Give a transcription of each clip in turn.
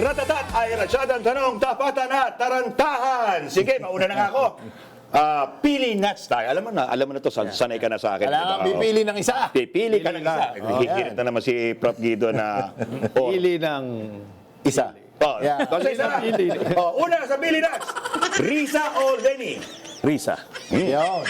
ratatat ay ratsyadang tanong, tapatan at tarantahan. Sige, mauna na nga ako. Pili nuts tayo. Alam mo na to, sanay ka na sa akin. Kailangan pipili ng isa. Pipili ka ng isa. Hihirit na naman si Prof. Guido na... Pili ng Isa. Yeah. Kasi isa na. Una sa pili nuts. Risa o Lenny? Risa. Yan.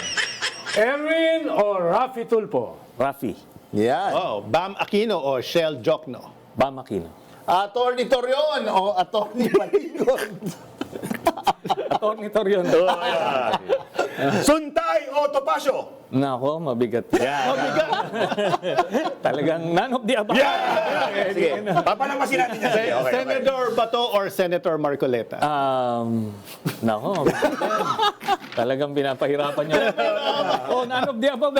Erwin o Rafi Tulfo? Rafi. Yan. Bam Aquino o Shell Jokno. Bam Aquino. Attorney Torion o Attorney Maligod? Attorney Torion. Suntay o Topacio? Nako, mabigat. Mabigat. Talagang none of the above. Sige, papalamasin natin yan. Sige, okay. Senator Bato or Senator Marcoleta? Nako. Talagang pinapahirapan niyo. None of the above.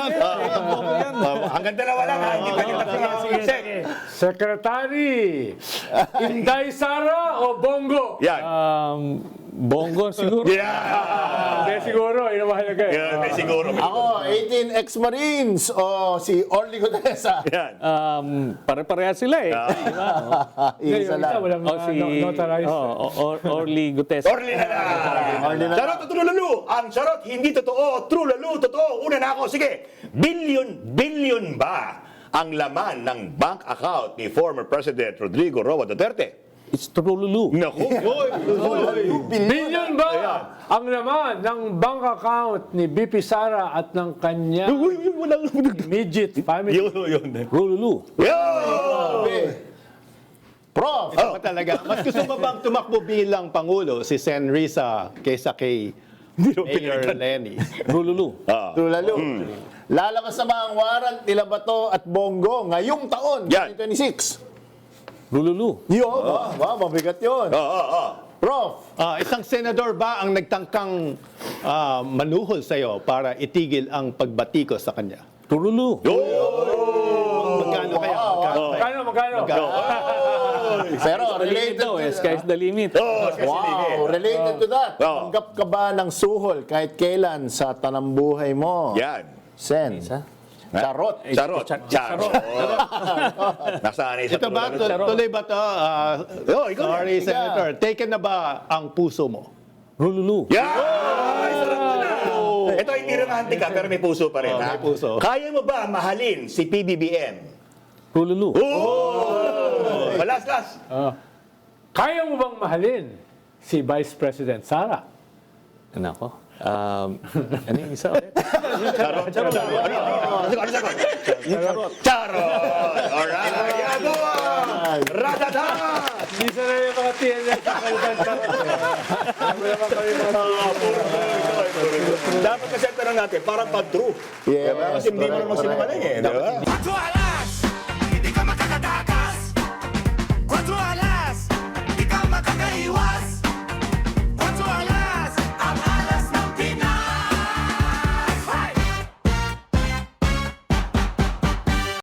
Hanggang dalawa lang, ha? Hindi pwede tatlo. Sige. Secretary, Inday Sara o Bongo? Yan. Bongo siguro. Hindi siguro, yun ang mahalaga. Yan, may siguro. Ako, 18 ex-Marines o si Orly Godesa? Yan. Pare-pareha sila eh. Isa lang. Walang notarized. Orly Gutesa. Orly na lang. Charot o true lalo? Ang charot, hindi totoo. True lalo, totoo. Una na ako. Sige. Billion ba ang laman ng bank account ni former President Rodrigo Roa Duterte? It's Trululu. Naku. Billion ba ang laman ng bank account ni BP Sara at ng kanya immediate family? Yun. Trululu. Prof. Ito pa talaga. Mas gusto mo bang tumakbo bilang Pangulo si Sen Risa kaysa kay Mayor Lenny? Trululu. Tulalo. Lalabas na ba ang warrant nila Bato at Bongo ngayong taon, Yan. 2026? Trululu. Yun. Mabigat yun. Prof. Isang senador ba ang nagtangkang manuhol sa'yo para itigil ang pagbatiko sa kanya? Trululu. Magkano kaya? Magkano? Pero Related related daw eh. to Sky's the limit. Wow, related to that. Oo. Tanggap ka ba ng suhol kahit kailan sa tanambuhay mo? Yan. Sen. Charot. Charot. Nasanay sa Ito ba? Tuloy ba ito? ikaw Sorry, na. Senator. Taken na ba ang puso mo? Trululu. Yan! Sarap mo na. Ito hindi romantic ka, pero may puso pa rin. Ha? May puso. Kaya mo ba mahalin si PBBM? Trululu. Last. Kaya mo bang mahalin si Vice President Sara? Nako. Ano yung isa ulit? Charot. Ano sagot? Charot. Alright. Kaya mo. Ratata. Hindi sa na yung mga TNL kakalitan charot. Dapat kasi ang tanong natin, parang pag-true. Yes, Kasi hindi mo naman sinungaling eh. Di ba?